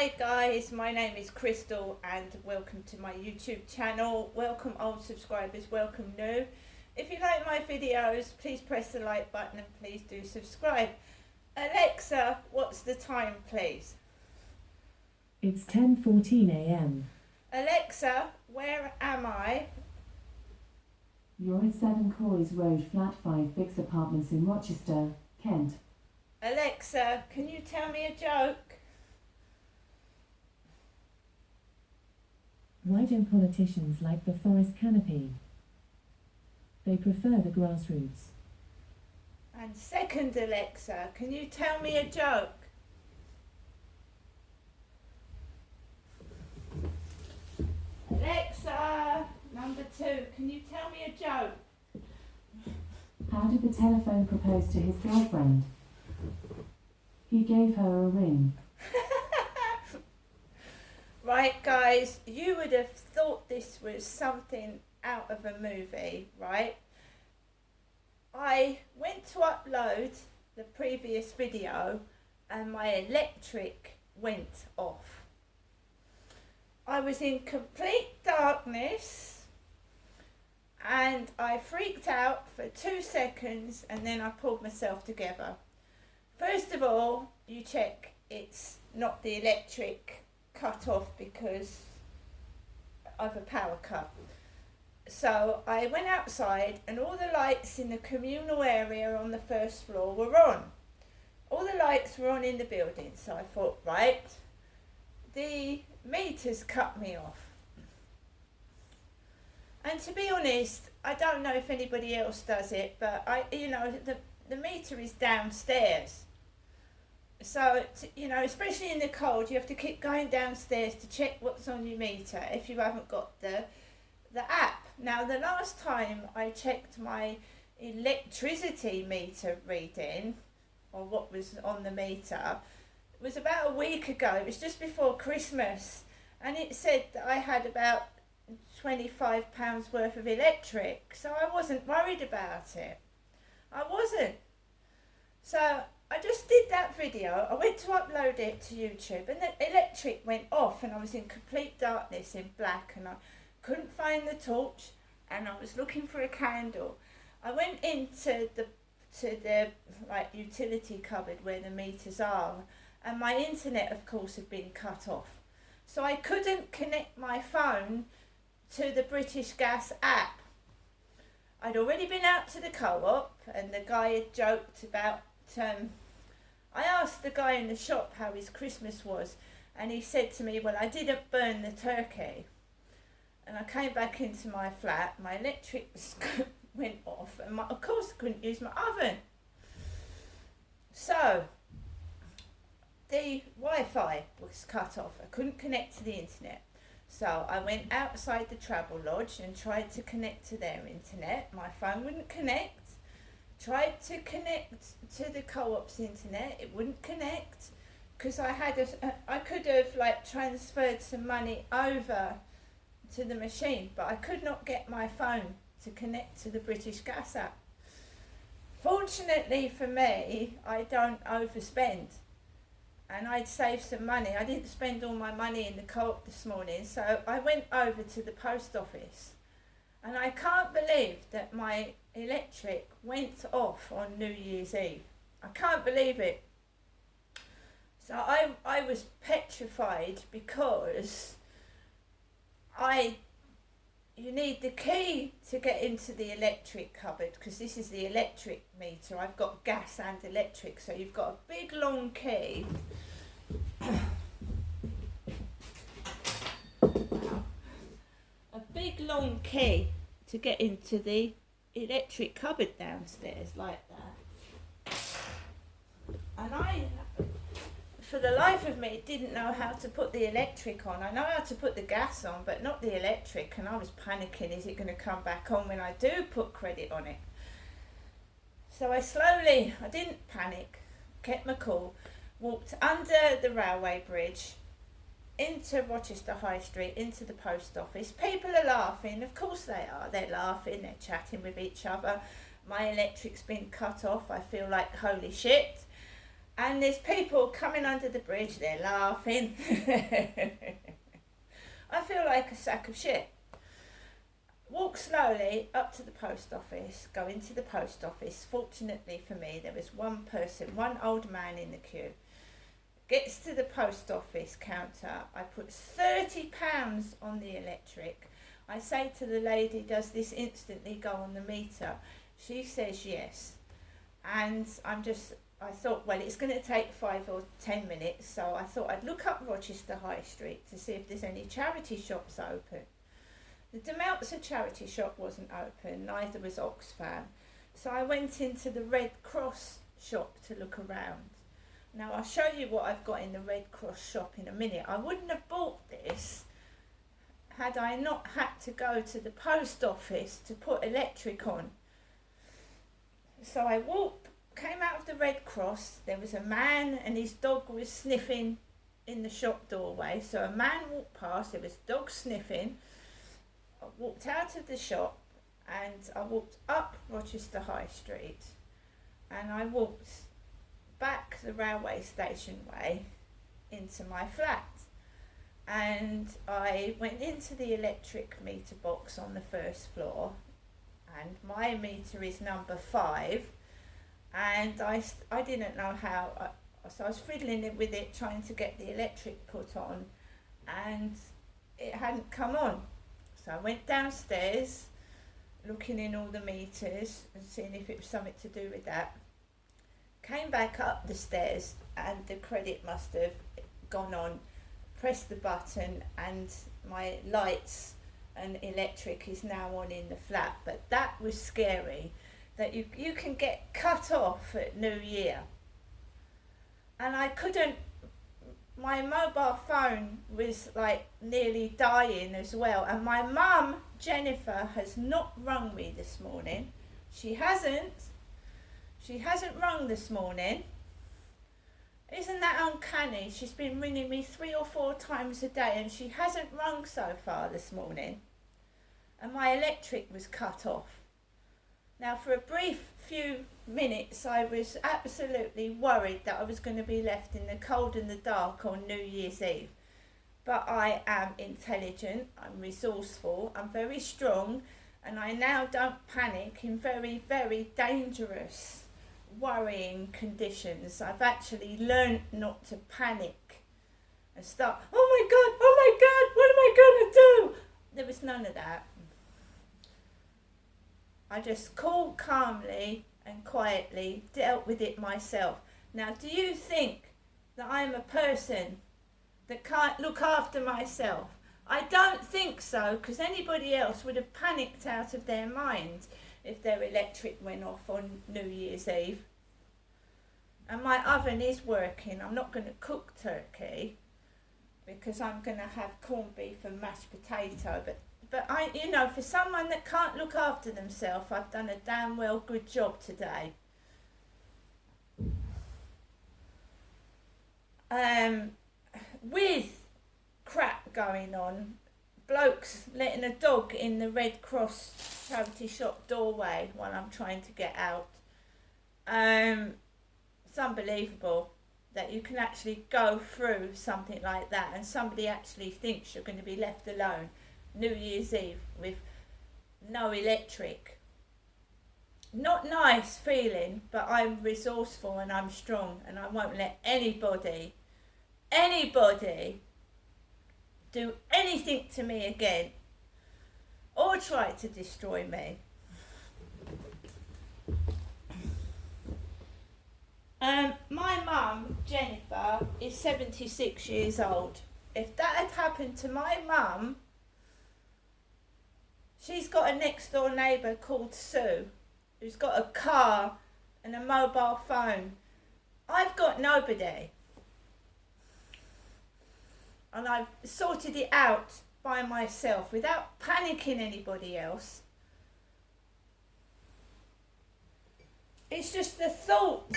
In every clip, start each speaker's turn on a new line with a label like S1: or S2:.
S1: Hi guys, my name is Crystal and welcome to my YouTube channel. Welcome old subscribers, welcome new. If you like my videos, please press the like button and please do subscribe. Alexa, what's the time please?
S2: It's 10:14 a.m.
S1: Alexa, where am I?
S2: You're at 7 Coys Road, Flat 5, Bix Apartments in Rochester, Kent.
S1: Alexa, can you tell me a joke?
S2: Why don't politicians like the forest canopy? They prefer the grassroots.
S1: And second Alexa, can you tell me a joke? Alexa, number 2, can you tell me a joke?
S2: How did the telephone propose to his girlfriend? He gave her a ring.
S1: Right guys, you would have thought this was something out of a movie, right? I went to upload the previous video and my electric went off. I was in complete darkness and I freaked out for 2 seconds and then I pulled myself together. First of all, you check it's not the electric cut off because of a power cut. So I went outside and all the lights in the communal area on the first floor were on. All the lights were on in the building, so I thought, right, the meters cut me off. And to be honest, I don't know if anybody else does it, but the meter is downstairs. So, especially in the cold, you have to keep going downstairs to check what's on your meter if you haven't got the app. Now, the last time I checked my electricity meter reading, or what was on the meter, it was about a week ago. It was just before Christmas, and it said that I had about £25 worth of electric, so I wasn't worried about it. I wasn't. So I just did that video. I went to upload it to YouTube and the electric went off and I was in complete darkness in black and I couldn't find the torch and I was looking for a candle. I went into the utility cupboard where the meters are and my internet of course had been cut off. So I couldn't connect my phone to the British Gas app. I'd already been out to the co-op and the guy had joked about I asked the guy in the shop how his Christmas was and he said to me, well, I didn't burn the turkey. And I came back into my flat, my electric went off and of course I couldn't use my oven. So the Wi-Fi was cut off. I couldn't connect to the internet. So I went outside the travel lodge and tried to connect to their internet. My phone wouldn't connect. Tried to connect to the co-op's internet, it wouldn't connect because I could have transferred some money over to the machine, but I could not get my phone to connect to the British Gas app. Fortunately for me, I don't overspend and I'd saved some money. I didn't spend all my money in the co-op this morning, so I went over to the post office and I can't believe that my electric went off on New Year's Eve. I can't believe it. So I was petrified because you need the key to get into the electric cupboard because this is the electric meter. I've got gas and electric, so you've got a big long key. A big long key to get into the electric cupboard downstairs like that. And I, for the life of me, didn't know how to put the electric on. I know how to put the gas on, but not the electric, and I was panicking, is it going to come back on when I do put credit on it? So I didn't panic, kept my cool, walked under the railway bridge, into Rochester High Street, into the post office. People are laughing, of course they are. They're laughing, they're chatting with each other. My electric's been cut off. I feel like holy shit. And there's people coming under the bridge, they're laughing. I feel like a sack of shit. Walk slowly up to the post office, go into the post office. Fortunately for me, there was one person, one old man in the queue. Gets to the post office counter. I put £30 on the electric. I say to the lady, does this instantly go on the meter? She says yes. And I thought, well, it's going to take 5 or 10 minutes, so I thought I'd look up Rochester High Street to see if there's any charity shops open. The Demeltzer charity shop wasn't open, neither was Oxfam. So I went into the Red Cross shop to look around. Now I'll show you what I've got in the Red Cross shop in a minute. I wouldn't have bought this had I not had to go to the post office to put electric on. So I came out of the Red Cross. There was a man and his dog was sniffing in the shop doorway. So a man walked past, there was a dog sniffing. I walked out of the shop and I walked up Rochester High Street and I walked back the railway station way into my flat, and I went into the electric meter box on the first floor, and my meter is number 5, and I didn't know how, so I was fiddling with it trying to get the electric put on, and it hadn't come on. So I went downstairs looking in all the meters and seeing if it was something to do with that. Came back up the stairs and the credit must have gone on, pressed the button and my lights and electric is now on in the flat. But that was scary, that you can get cut off at New Year. And I couldn't, my mobile phone was like nearly dying as well. And my mum, Jennifer, has not rung me this morning. She hasn't rung this morning. Isn't that uncanny? She's been ringing me 3 or 4 times a day and she hasn't rung so far this morning. And my electric was cut off. Now for a brief few minutes I was absolutely worried that I was going to be left in the cold and the dark on New Year's Eve. But I am intelligent, I'm resourceful, I'm very strong, and I now don't panic in very, very dangerous, worrying conditions. I've actually learned not to panic and start, oh my God, what am I going to do? There was none of that. I just cool, calmly and quietly dealt with it myself. Now, do you think that I'm a person that can't look after myself? I don't think so, because anybody else would have panicked out of their mind if their electric went off on New Year's Eve. And my oven is working. I'm not going to cook turkey because I'm going to have corned beef and mashed potato. But I, for someone that can't look after themselves, I've done a damn well good job today. With crap going on, blokes letting a dog in the Red Cross charity shop doorway while I'm trying to get out. It's unbelievable that you can actually go through something like that and somebody actually thinks you're going to be left alone New Year's Eve with no electric. Not nice feeling, but I'm resourceful and I'm strong and I won't let anybody do anything to me again or try to destroy me. My mum, Jennifer, is 76 years old. If that had happened to my mum, she's got a next door neighbour called Sue, who's got a car and a mobile phone. I've got nobody. And I've sorted it out by myself without panicking anybody else. It's just the thought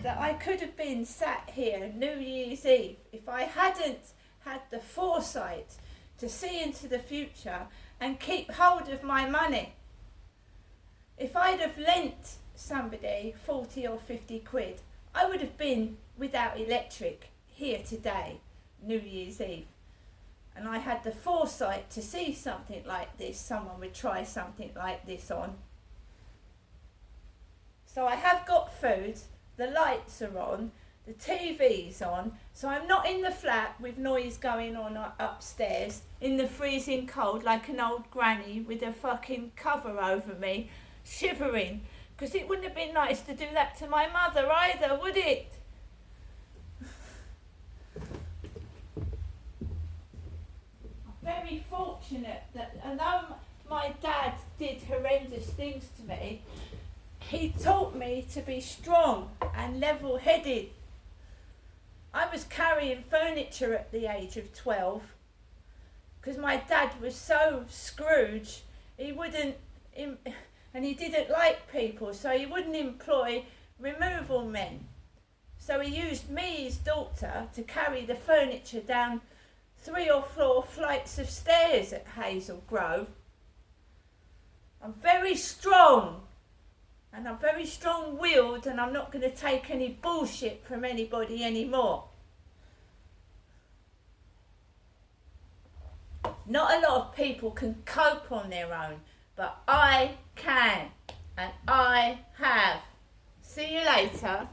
S1: that I could have been sat here New Year's Eve if I hadn't had the foresight to see into the future and keep hold of my money. If I'd have lent somebody 40 or 50 quid, I would have been without electric here today, New Year's Eve. And I had the foresight to see something like this, someone would try something like this on. So I have got food, the lights are on, the TV's on, so I'm not in the flat with noise going on upstairs in the freezing cold like an old granny with a fucking cover over me, shivering, because it wouldn't have been nice to do that to my mother either, would it? I'm very fortunate that although my dad did horrendous things to me, he taught me to be strong and level-headed. I was carrying furniture at the age of 12 because my dad was so Scrooge, he wouldn't, and he didn't like people, so he wouldn't employ removal men. So he used me, his daughter, to carry the furniture down 3 or 4 flights of stairs at Hazel Grove. I'm very strong. And I'm very strong-willed, and I'm not going to take any bullshit from anybody anymore. Not a lot of people can cope on their own, but I can, and I have. See you later.